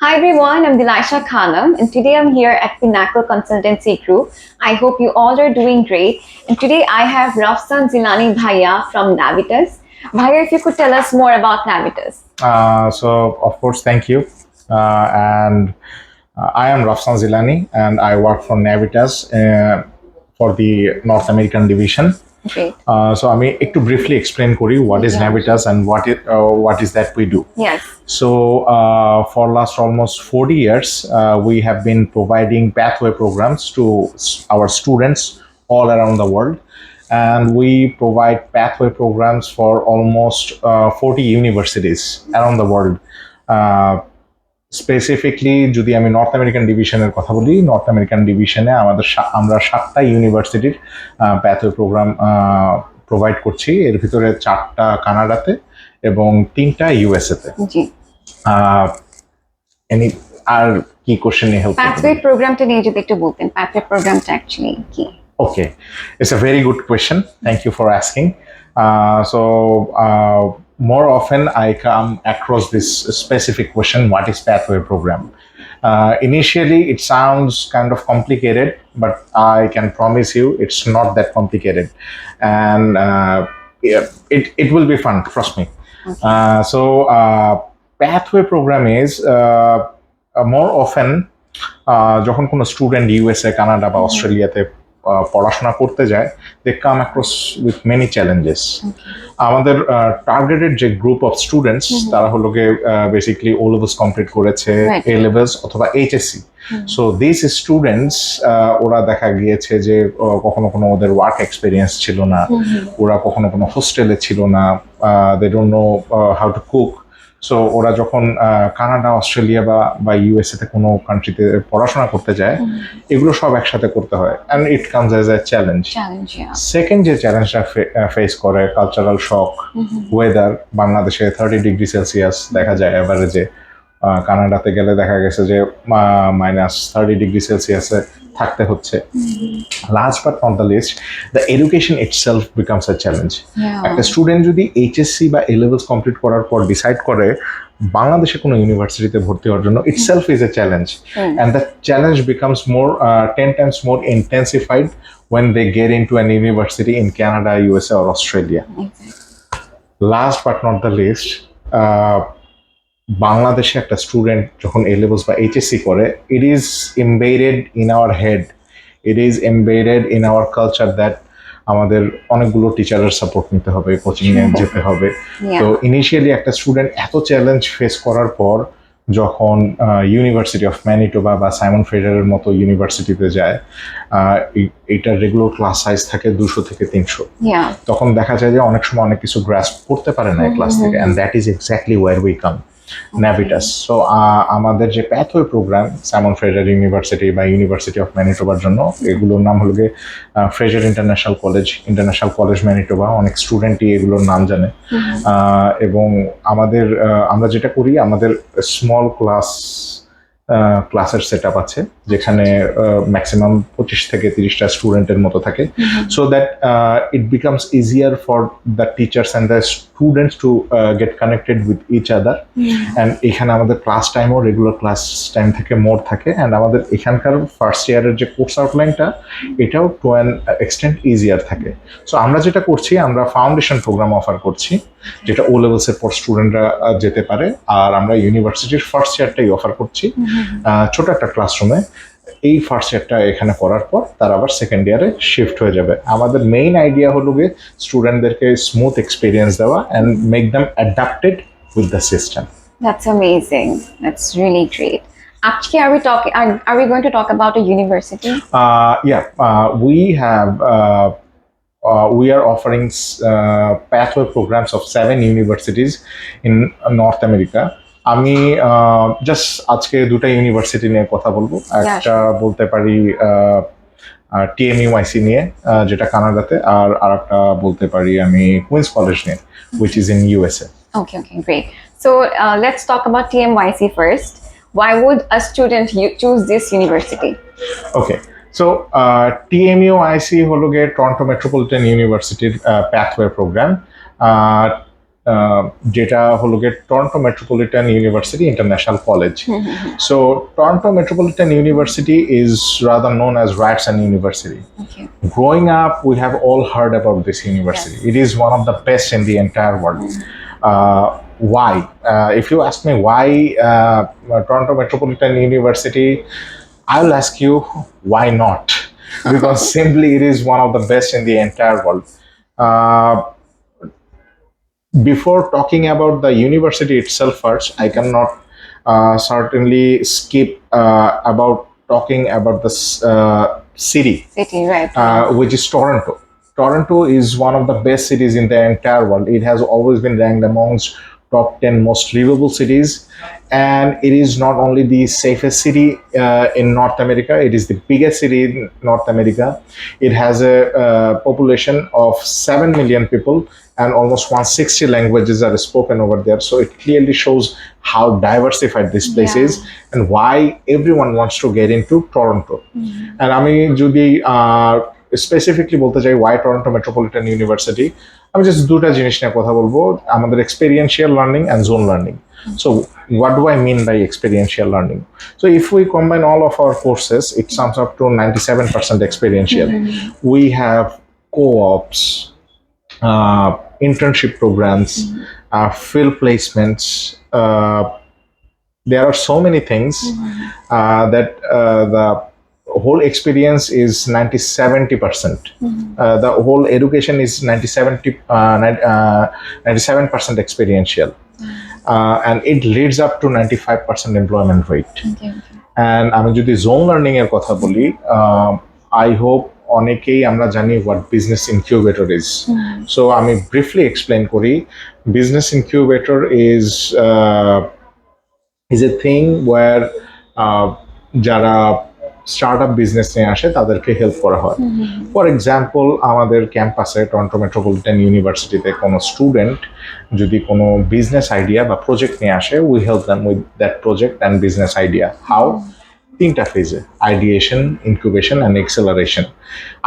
Hi everyone, I'm Dilaisha Khanam and today I'm here at Pinnacle Consultancy Group. I hope you all are doing great. And today I have Rafsan Zilani Bhaiya from Navitas. Bhaiya, if you could tell us more about Navitas. So, of course, thank you. And I am Rafsan Zilani and I work for Navitas for the North American division. Great. So, আমি একটু briefly explain করি what is Navitas and what is that we do. Yes. So, for last almost 40 years, we have been providing pathway programs to our students all around the world. And we provide pathway programs for almost 40 universities around the world. Specifically যদি আমি north American ডিভিশনের কথা বলি, north American ডিভিশনে আমরা 7টা ইউনিভার্সিটির pathway programme provide করছি। এর ভিতরে 4টা কানাডাতে এবং 3টা ইউএসএতে। জি। আর কি কোশ্চেন নিয়ে হেল্প প্যাথওয়ে প্রোগ্রামটা নিয়ে যদি একটু বলতেন, প্যাথওয়ে প্রোগ্রামটা অ্যাকচুয়ালি কি? Okay, it's a very good question. Thank you for asking. More often I come across this specific question, what is pathway program? Initially, it sounds kind of complicated, but I can promise you it's not that complicated. And it will be fun, trust me. Okay. Pathway program is more often যখন কোনো student USA, Canada বা অস্ট্রেলিয়াতে পড়াশোনা করতে যায়, they come across with many challenges. আমাদের targeted যে group of students তারা হলো গিয়ে বেসিক্যালি ও লেভেলস কমপ্লিট করেছে, এ লেভেলস অথবা এইচএসসি। সো দিস স্টুডেন্টস ওরা দেখা গিয়েছে যে কখনো কোনো ওদের ওয়ার্ক এক্সপিরিয়েন্স ছিল না, ওরা কখনো কোনো হোস্টেলে ছিল না, they don't know how to cook. So ওরা যখন কানাডা, অস্ট্রেলিয়া বা ইউএসএতে কোনো কান্ট্রিতে পড়াশোনা করতে যায়, এগুলো সব একসাথে করতে হয়, and it comes as a challenge. Second যে চ্যালেঞ্জটা ফেস করে, কালচারাল শক, ওয়েদার। বাংলাদেশে 30 ডিগ্রি সেলসিয়াস দেখা যায় অ্যাভারেজে, কানাডাতে গেলে দেখা গেছে যে -30 ডিগ্রি সেলসিয়াসে থাকতে হচ্ছে। Last but not the least, the education itself becomes a challenge. একটা স্টুডেন্ট যদি এইচএসসি বা এ লেভেলস কমপ্লিট করার পর ডিসাইড করে বাংলাদেশে কোনো ইউনিভার্সিটিতে ভর্তি হওয়ার জন্য, itself is a challenge, and the challenge becomes more 10 times more intensified when they get into an university in Canada, USA or Australia. Last but not the least, বাংলাদেশে একটা স্টুডেন্ট যখন এ লেভেলস বা এইচএসসি করে, it is embedded in our head, it is embedded in our culture that আমাদের অনেকগুলো টিচারের support নিতে হবে, কোচিংয়ে যেতে হবে। তো ইনিশিয়ালি একটা স্টুডেন্ট এত চ্যালেঞ্জ ফেস করার পর যখন ইউনিভার্সিটি অফ ম্যানিটোবা বা সাইমন ফ্রেজারের মতো ইউনিভার্সিটিতে যায়, এইটার রেগুলার ক্লাস সাইজ থাকে 200 থেকে 300। তখন দেখা যায় যে অনেক সময় অনেক কিছু গ্রাস্প করতে পারে না ক্লাস থেকে, and that is exactly where we come, Navitas. So আমাদের যে pathway program Simon Fraser University বা ইউনিভার্সিটি অফ ম্যানিটোবার জন্য, এগুলোর নাম হলো গিয়ে ফ্রেজার ইন্টারন্যাশনাল কলেজ ম্যানিটোবা। অনেক স্টুডেন্টই এগুলোর নাম জানে। এবং আমরা যেটা করি, আমাদের স্মল ক্লাসের সেট আপ আছে, যেখানে ম্যাক্সিমাম 25 থেকে 30টা স্টুডেন্টের মতো থাকে, so that it becomes easier for the teachers and the students to get connected with each other. And এখানে আমাদের ক্লাস টাইমও রেগুলার ক্লাস টাইম থেকে মোর থাকে, অ্যান্ড আমাদের এখানকার ফার্স্ট ইয়ারের যে কোর্স আউটলাইনটা, এটাও টু অ্যান এক্সটেন্ট ইজিয়ার থাকে। সো আমরা যেটা করছি, আমরা ফাউন্ডেশন প্রোগ্রাম অফার করছি, যেটা ও লেভেলসের পর স্টুডেন্টরা যেতে পারে, আর আমরা ইউনিভার্সিটির ফার্স্ট ইয়ারটাই অফার করছি ছোট একটা ক্লাসরুমে। এই ফার্স্ট ইয়ারটা এখানে করার পর তারা আবার সেকেন্ড ইয়ারে শিফট হয়ে যাবে। আমাদের মেইন আইডিয়া হলো গিয়ে স্টুডেন্টদেরকে স্মুথ এক্সপিরিয়েন্স দেওয়া and make them adapted with the system. That's amazing. That's really great. Actually, are we going to talk about a university? We are offering pathway programs of 7 universities in North America. আমি just আজকে 2টা university নিয়ে কথা বলবো। একটা বলতে পারি TMUIC নিয়ে, যেটা কানাডাতে, আর আরেকটা বলতে পারি আমি কুইন্স কলেজ নিয়ে, which is in USA. Okay, great. So let's talk about TMUIC first. Why would a student choose this university? Okay. So TMUIC হলো গিয়ে টরন্টো মেট্রোপলিটন ইউনিভার্সিটির প্যাথওয়ে প্রোগ্রাম। যেটা হলো গিয়ে Toronto metropolitan university international college. So Toronto metropolitan university is rather known as Ryerson University. Okay. Growing up, we have all heard about this university. It is one of the best in the entire world. Why? If you ask me why Toronto Metropolitan University, I'll ask you why not? Because simply it is one of the best in the entire world. Before talking about the university itself first, I cannot certainly skip about talking about the city, Right. which is Toronto. Toronto is one of the best cities in the entire world. It has always been ranked amongst top 10 most livable cities, and it is not only the safest city in North America, it is the biggest city in North America. It has a population of 7 million people, and almost 160 languages are spoken over there. So it clearly shows how diversified this place is and why everyone wants to get into Toronto. And I mean, যদি specifically বলতে চাই Y Toronto metropolitan university, আমি just দুটা জিনিস নিয়ে কথা বলবো, আমাদের experiential learning and zone learning. So what do I mean by experiential learning? So if we combine all of our courses, it sums up to 97% experiential. We have co-ops, internship programs, field placements. There are so many things that the whole experience is 90-70%. The whole education is 97% experiential. And it leads up to 95% employment rate. And আমি যদি zone learning এর কথা বলি, I hope অনেকেই আমরা জানি what business incubator is. So আমি briefly explain করি. Business incubator is a thing where যারা স্টার্টআপ বিজনেস নিয়ে আসে তাদেরকে হেল্প করা হয়। ফর এক্সাম্পল, আমাদের ক্যাম্পাসে টরন্টো মেট্রোপলিটন ইউনিভার্সিটিতে কোনো স্টুডেন্ট যদি কোনো বিজনেস আইডিয়া বা প্রজেক্ট নিয়ে আসে, we help them with that project and business idea. How? তিনটা ফেজে: ideation, incubation and acceleration.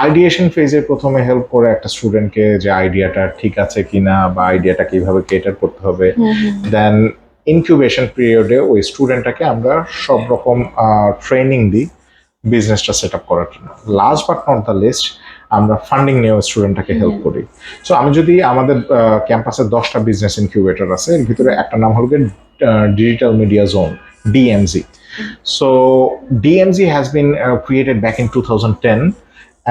Ideation ফেজে প্রথমে হেল্প করে একটা স্টুডেন্টকে যে আইডিয়াটা ঠিক আছে কিনা বা আইডিয়াটা কিভাবে ক্যাটার করতে হবে। দেন ইনকিউবেশন পিরিয়ডে ওই স্টুডেন্টটাকে আমরা সব রকম ট্রেনিং দিই বিজনেসটা সেট আপ করার জন্য। Last but not the least, আমরা ফান্ডিং নিয়েও স্টুডেন্টটাকে হেল্প করি। সো আমি যদি আমাদের ক্যাম্পাসে 10টা বিজনেস ইনকিউবেটর আছে, এর ভিতরে একটা নাম হলো digital media zone, DMG. So DMZ has been created back in 2010,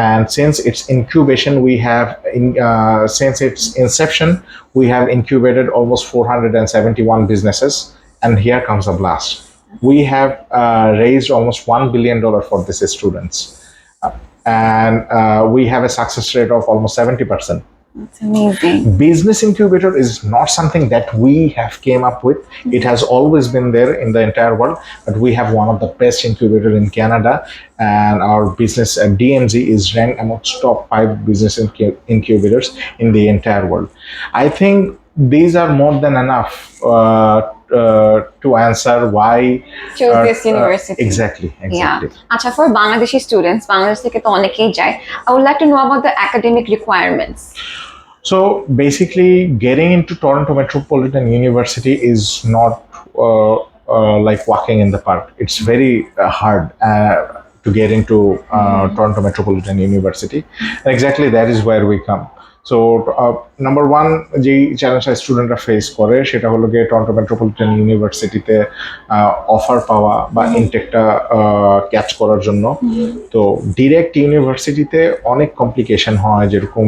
and since its incubation, since its inception, we have incubated almost 471 businesses. And here comes a blast: we have raised almost $1 billion for these students, and we have a success rate of almost 70%. That's amazing. Business incubator is not something that we have came up with. It has always been there in the entire world, but we have one of the best incubator in Canada, and our business at DMZ is ranked amongst top 5 business incubators in the entire world. I think these are more than enough to answer why choose this university. Exactly. Yeah. Acha, for Bangladeshi students, Bangladesh থেকে তো অনেকেই যায়, I would like to know about the academic requirements. So basically, getting into Toronto Metropolitan University is not like walking in the park. It's very hard to get into Toronto Metropolitan University, and exactly that is where we come. So number one, যে চ্যালেঞ্জটা স্টুডেন্টরা face করে সেটা হলো গিয়ে Toronto metropolitan ইউনিভার্সিটিতে offer পাওয়া বা ইনটেকটা ক্যাচ করার জন্য। তো ডিরেক্ট ইউনিভার্সিটিতে অনেক কমপ্লিকেশন হয়, যেরকম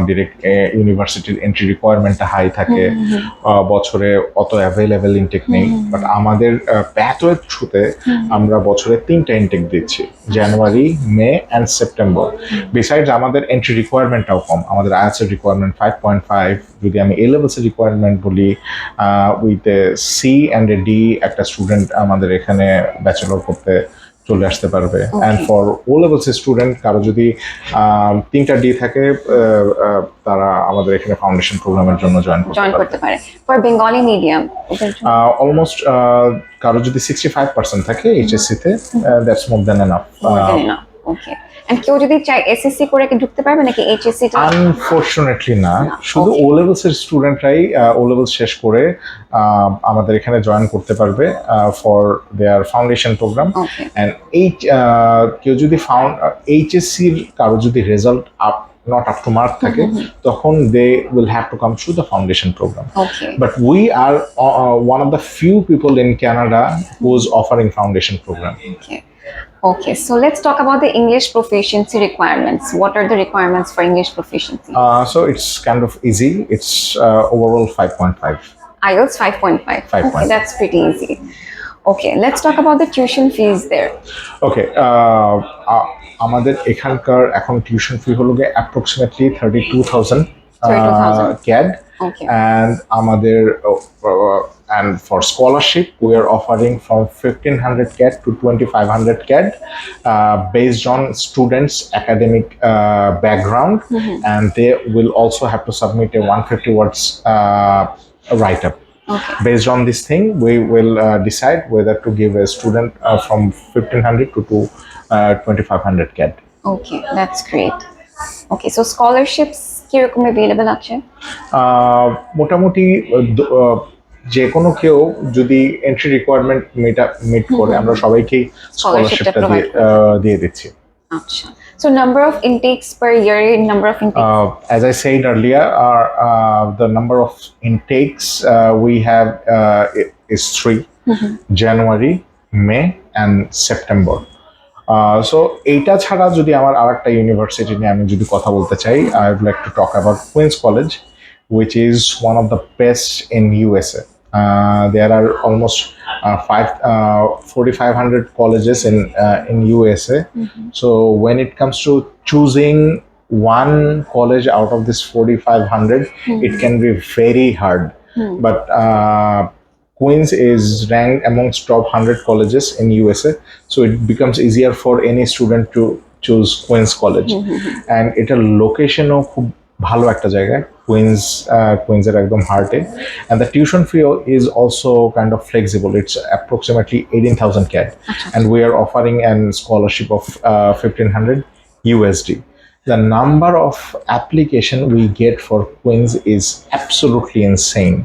ডিরেক্ট ইউনিভার্সিটির এন্ট্রি রিকোয়ারমেন্টটা হাই থাকে, বছরে অত অ্যাভেলেবেল ইনটেক নেই। বাট আমাদের প্যাথওয়ের থ্রুতে আমরা বছরে 3টা ইনটেক দিচ্ছি, January, May and September. Besides আমাদের এন্ট্রি রিকোয়ারমেন্টটাও কম, আমাদের আইএলটিএস রিকোয়ারমেন্ট 5.5। যদি আমি এ লেভেলসের রিকোয়ারমেন্ট বলি, with C and A D একটা স্টুডেন্ট আমাদের এখানে ব্যাচেলর করতে চলে আসতে পারবে। And for O levels student কারো যদি 3টা ডি থাকে, তারা আমাদের এখানে ফাউন্ডেশন প্রোগ্রামের জন্য জয়েন করতে পারে। ফর বেঙ্গলি মিডিয়াম অলমোস্ট কারো যদি 65% থাকে এইচএসসি তে, that's more than enough. Okay and কেউ যদি চায় এসএসসি করে কি ঢুকতে পারবে নাকি এইচএসসি টা? আনফরচুনেটলি না, শুধু okay. ও লেভেলস এর স্টুডেন্টরাই ও লেভেল শেষ করে আমাদের এখানে জয়েন করতে পারবে for their foundation program. Okay. And এই কেউ যদি এইচএসসির কারো যদি result not up to mark থাকে, তখন they will have to come through the foundation program. Okay. But we are one of the few people in Canada who is offering foundation program. Okay. Okay, so let's talk about the English proficiency requirements. What are the requirements for English proficiency? So it's kind of easy. It's overall 5.5. IELTS 5.5. 5.5. Okay, that's pretty easy. Okay, let's talk about the tuition fees there. Okay, আমাদের এখানকার এখন tuition fee হলো গিয়ে approximately 32,000 CAD. Okay. And আমাদের and for scholarship we are offering from 1,500 CAD to 2,500 CAD based on students' academic background, and they will also have to submit a 150 words write-up. Okay. Based on this thing, we will decide whether to give a student from 1,500 to 2,500 CAD. Okay, that's great. Okay, so scholarships কিরকম available আছে? মোটামুটি যে কোনো কেউ যদি entry requirement meet করে আমরা সবাইকেই স্কলারশিপটা দিয়ে দিচ্ছি। আচ্ছা, so number of intakes per year, number of intakes? As I said earlier, the number of intakes we have is 3: January, May and September. So এইটা ছাড়া যদি আমার আরেকটা ইউনিভার্সিটি নিয়ে আমি যদি কথা বলতে চাই, I would like to talk about Queens College, which is one of the best in USA. There are almost 4,500 colleges in USA. So when it comes to choosing one college out of this 4,500, it can be very hard. But Queens is ranked amongst top 100 colleges in USA, so it becomes easier for any student to choose Queens College. And এটার লোকেশনও খুব ভালো একটা জায়গায়, কুইন্সের একদম হার্টে, and the tuition fee is also kind of flexible. It's approximately 18,000 CAD, and we are offering a scholarship of 1,500 USD. The number of application we get for Queens is absolutely insane.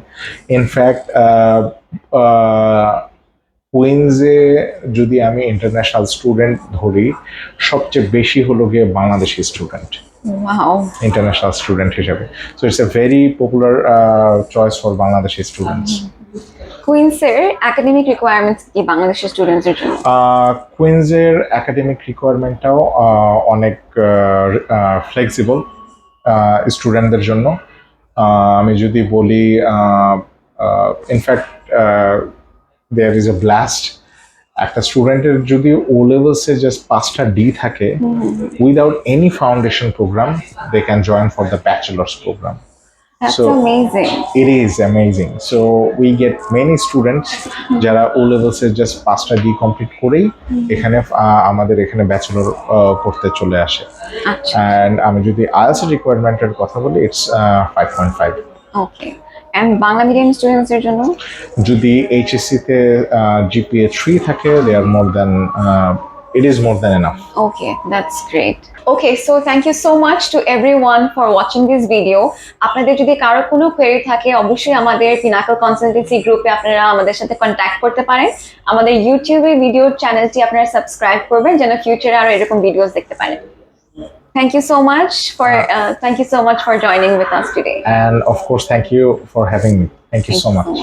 In fact, কুইন্সে যদি আমি international student ধরি, সবচেয়ে বেশি হলো গিয়ে Bangladeshi student international student হিসেবে। So it's a very popular choice for Bangladeshi students. কুইন্সের academic requirements কি বাংলাদেশি স্টুডেন্টসদের জন্য? কুইন্সের একাডেমিক রিকোয়ারমেন্টটাও অনেক ফ্লেক্সিবল স্টুডেন্টদের জন্য। আমি যদি বলি, in fact there is a blast, একটা স্টুডেন্টের যদি ও লেভেলসে জাস্ট 5টা ডি থাকে, without any foundation program they can join for the bachelors program. That's So amazing. It is amazing. So we get many students যারা ও লেভেলসে জাস্ট 5টা D complete করেই এখানে আমাদের এখানে ব্যাচেলর পড়তে চলে আসে। And আমি যদি আইএলটিএস রিকোয়ারমেন্টের কথা বলি, it's 5.5. Okay, and Bangla medium স্টুডেন্টসদের জন্য যদি এইচএসসি তে জিপিএ 3 থাকে, they are more than it is more than enough. Okay, that's great. Okay, so thank you so much to everyone for watching this video. আপনাদের যদি কারো কোনো কোয়েরি থাকে, অবশ্যই আমাদের পিনাকল কনসালটেন্সি গ্রুপে আপনারা আমাদের সাথে কন্ট্যাক্ট করতে পারেন। আমাদের ইউটিউবে ভিডিও চ্যানেলটি আপনারা সাবস্ক্রাইব করবেন যেন ফিউচারে আরো এরকম ভিডিওস দেখতে পারেন। Thank you so much for joining with us today. And of course, thank you for having me. Thank you so much.